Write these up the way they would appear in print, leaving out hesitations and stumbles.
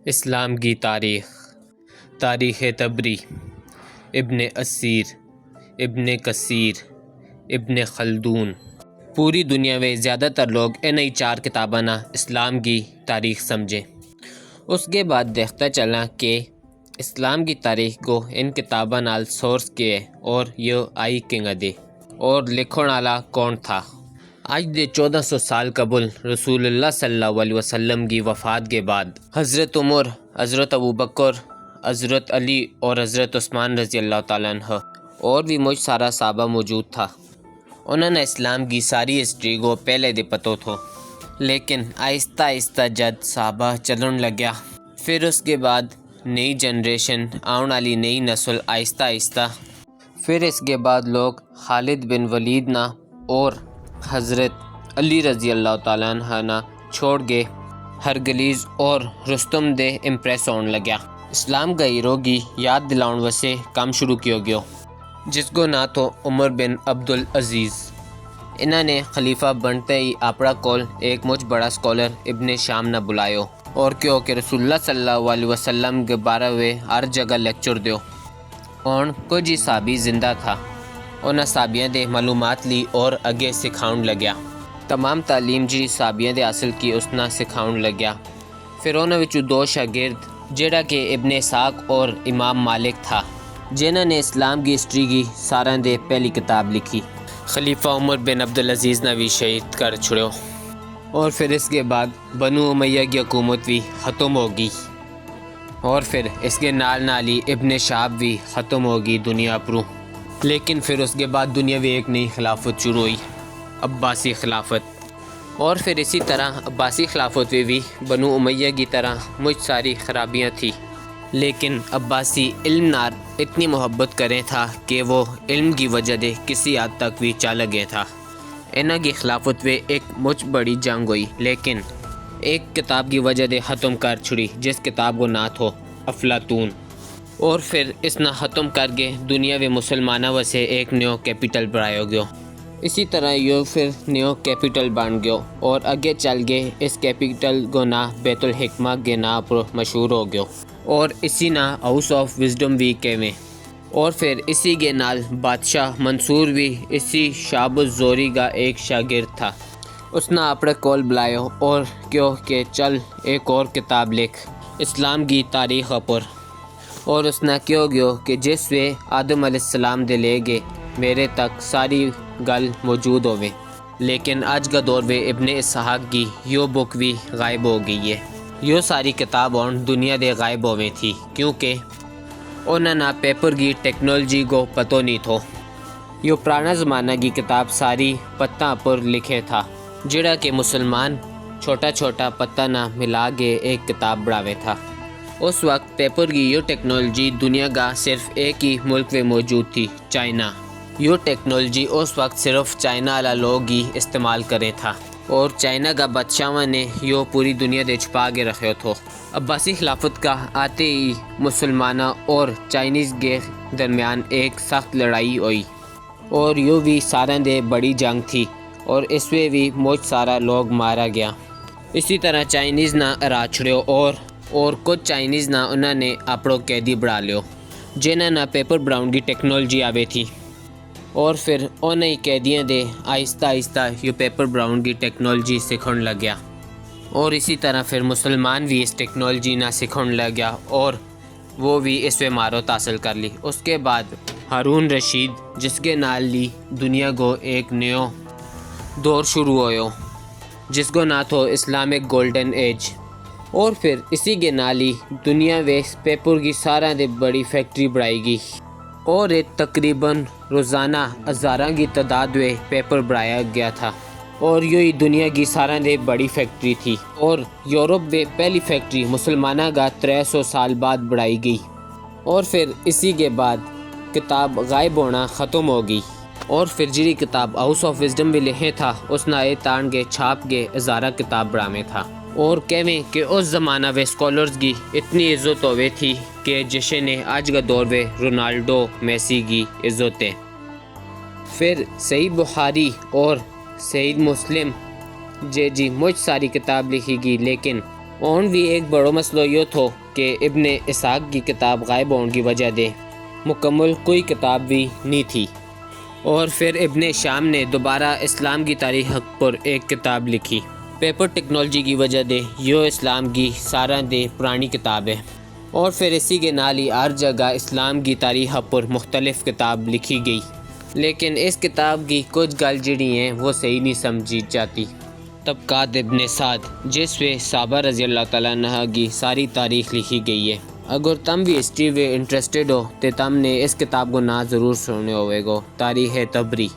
اسلام کی تاریخ طبری، ابن اسیر، ابن کثیر، ابن خلدون۔ پوری دنیا میں زیادہ تر لوگ انہی 4 کتاباں نہ اسلام کی تاریخ سمجھیں۔ اس کے بعد دیکھتا چلا کہ اسلام کی تاریخ کو ان کتاباں نال سورس کیے اور یہ آئی کنگا دے اور لکھن والا کون تھا۔ آج دے 1400 سال قبل رسول اللہ صلی اللہ علیہ وسلم کی وفات کے بعد حضرت عمر، حضرت ابوبکر، حضرت علی اور حضرت عثمان رضی اللہ تعالیٰ عنہ اور بھی مجھ سارا صحابہ موجود تھا۔ انہوں نے اسلام کی ساری ہسٹری کو پہلے دے پتو تھو، لیکن آہستہ آہستہ جد صحابہ چلن لگیا، پھر اس کے بعد نئی جنریشن آن والی نئی نسل آہستہ آہستہ، پھر اس کے بعد لوگ خالد بن ولید نہ اور حضرت علی رضی اللہ تعالیٰ عنہ نہ چھوڑ گئے ہرگلیز اور رستم دے امپریس ہون لگیا۔ اسلام کا ہیرو کی یاد دلاؤن واسے کام شروع کیا گیا، جس کو نہ تو عمر بن عبدالعزیز۔ انہوں نے خلیفہ بنتے ہی اپنا کول ایک مجھ بڑا سکولر ابن شام نہ بلایو اور کیوں کہ رسول اللہ صلی اللہ علیہ وسلم کے بارے میں ہر جگہ لیکچر دیو۔ اور کچھ صحابی زندہ تھا، انہاں صحابیاں دے معلومات لی اور اگے سکھاؤن لگیا۔ تمام تعلیم جی صحابیاں دے حاصل کی اس نہ سکھاؤن لگیا۔ پھر انہاں وچوں 2 شاگرد جیڑا کہ ابن اسحاق اور امام مالک تھا، جنہوں نے اسلام کی ہسٹری کی ساراں دے پہلی کتاب لکھی۔ خلیفہ عمر بن عبدالعزیز نے بھی شہید کر چھڑیو اور پھر اس کے بعد بنو امیہ کی حکومت بھی ختم ہوگی اور پھر اس کے نال ہی ابن شہاب بھی ختم ہوگی دنیا پروں۔ لیکن پھر اس کے بعد دنیا میں ایک نئی خلافت شروع ہوئی، عباسی خلافت۔ اور پھر اسی طرح عباسی خلافت میں بھی بنو امیہ کی طرح مجھ ساری خرابیاں تھی، لیکن عباسی علم نار اتنی محبت کرے تھا کہ وہ علم کی وجہ دے کسی حد تک بھی چل گئے تھا۔ انہاں کی خلافت میں ایک مجھ بڑی جنگ ہوئی، لیکن ایک کتاب کی وجہ دے ختم کر چھڑی، جس کتاب کو نہ تھو افلاطون۔ اور پھر اس نہ ختم کر کے دنیا میں مسلمانوں واسے ایک نیو کیپیٹل بنایا گیا۔ اسی طرح یہ پھر نیو کیپیٹل بن گیا اور اگے چل گئے اس کیپیٹل کو نہ بیت الحکمہ کے نام پر مشہور ہو گیا اور اسی نہ ہاؤس آف وزڈم بھی کہویں۔ اور پھر اسی کے نال بادشاہ منصور بھی اسی شاب الزوری کا ایک شاگرد تھا۔ اس نے اپنے کول بلایو اور کیوں کہ چل ایک اور کتاب لکھ اسلام کی تاریخ پر، اور اس نے کیوں گیا کہ جس وے آدم علیہ السلام دے لے گئے میرے تک ساری گل موجود ہوئے، لیکن آج کا دور میں ابن اسحاق کی یہ بک بھی غائب ہو گئی ہے۔ یہ ساری کتاب اور دنیا دے غائب ہوئے تھی کیونکہ انہوں نے پیپر کی ٹیکنالوجی کو پتہ نہیں تھو۔ یہ پرانا زمانہ کی کتاب ساری پتہ پر لکھے تھا، جڑا کہ مسلمان چھوٹا چھوٹا پتہ نہ ملا کے ایک کتاب بڑھاوے تھا۔ اس وقت پیپر کی یہ ٹیکنالوجی دنیا کا صرف ایک ہی ملک میں موجود تھی، چائنا۔ یہ ٹیکنالوجی اس وقت صرف چائنا والا لوگ ہی استعمال کرے تھا اور چائنا کا بادشاہوں نے یہ پوری دنیا دے چھپا کے رکھے تھو۔ عباسی خلافت کا آتے ہی مسلمانوں اور چائنیز کے درمیان ایک سخت لڑائی ہوئی اور یہ بھی سارا دے بڑی جنگ تھی اور اس میں بھی مجھ سارا لوگ مارا گیا۔ اسی طرح چائنیز نہ ہرا چھڑیو اور کچھ چائنیز نہ انہوں نے اپنو قیدی بڑھا لیو، جنہوں نے پیپر براؤن کی ٹیکنالوجی آوے تھی، اور پھر انہیں قیدیاں دے آہستہ آہستہ یہ پیپر براؤن کی ٹیکنالوجی سکھن لگیا اور اسی طرح پھر مسلمان بھی اس ٹیکنالوجی نہ سکھن لگیا اور وہ بھی اس میں مہارت حاصل کر لی۔ اس کے بعد ہارون رشید، جس کے نال لی دنیا کو ایک نیو دور شروع ہوئے جس کو نہ تو اسلامک گولڈن ایج، اور پھر اسی کے نال ہی دنیا میں پیپر کی سارا دے بڑی فیکٹری بڑھائی گئی اور ایک تقریباً روزانہ ہزاراں کی تعداد میں پیپر بڑھایا گیا تھا اور یہی دنیا کی سارا دے بڑی فیکٹری تھی۔ اور یورپ میں پہلی فیکٹری مسلمانہ کا 300 سال بعد بڑھائی گئی اور پھر اسی کے بعد کتاب غائب ہونا ختم ہو گئی اور پھر جی کتاب ہاؤس آف وزڈم بھی لکھے تھا اس نے تان کے چھاپ کے ہزارہ کتاب بڑھامے تھا اور کہویں کہ اس زمانہ میں اسکالرز کی اتنی عزت ہوئے تھی کہ جشن نے آج کا دور میں رونالڈو میسی کی عزت ہے۔ پھر صحیح بخاری اور صحیح مسلم جی مجھ ساری کتاب لکھی گئی، لیکن اور بھی ایک بڑو مسئلہ یہ تھو کہ ابن اسحاق کی کتاب غائب ہونے کی وجہ دے مکمل کوئی کتاب بھی نہیں تھی، اور پھر ابن شام نے دوبارہ اسلام کی تاریخ پر ایک کتاب لکھی۔ پیپر ٹیکنالوجی کی وجہ دے یہ اسلام کی سارا دے پرانی کتاب ہے، اور پھر اسی کے نال ہی ہر جگہ اسلام کی تاریخ پر مختلف کتاب لکھی گئی، لیکن اس کتاب کی کچھ گل جڑی ہیں وہ صحیح نہیں سمجھی جاتی۔ طبقات ابن سعد، جس میں صحابہ رضی اللہ تعالیٰ عنہ کی ساری تاریخ لکھی گئی ہے۔ اگر تم بھی ہسٹری میں انٹرسٹڈ ہو تو تم نے اس کتاب کو نہ ضرور سنے ہوئے گو، تاریخ تبری۔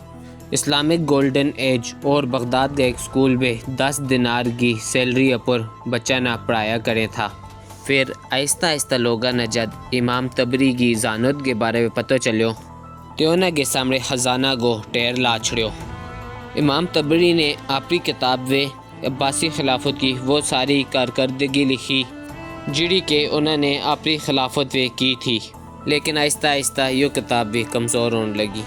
اسلامک گولڈن ایج اور بغداد کے ایک سکول میں 10 دینار کی سیلری پر بچہ نہ پڑھایا کرے تھا۔ پھر آہستہ آہستہ لوگوں نے جب امام تبری کی ذہانت کے بارے میں پتہ چلیو تو انہوں کے سامنے خزانہ کو ٹیر لا چھڑیو۔ امام تبری نے اپنی کتاب میں عباسی خلافت کی وہ ساری کارکردگی لکھی جڑی کہ انہوں نے اپنی خلافت میں کی تھی، لیکن آہستہ آہستہ یہ کتاب بھی کمزور ہونے لگی۔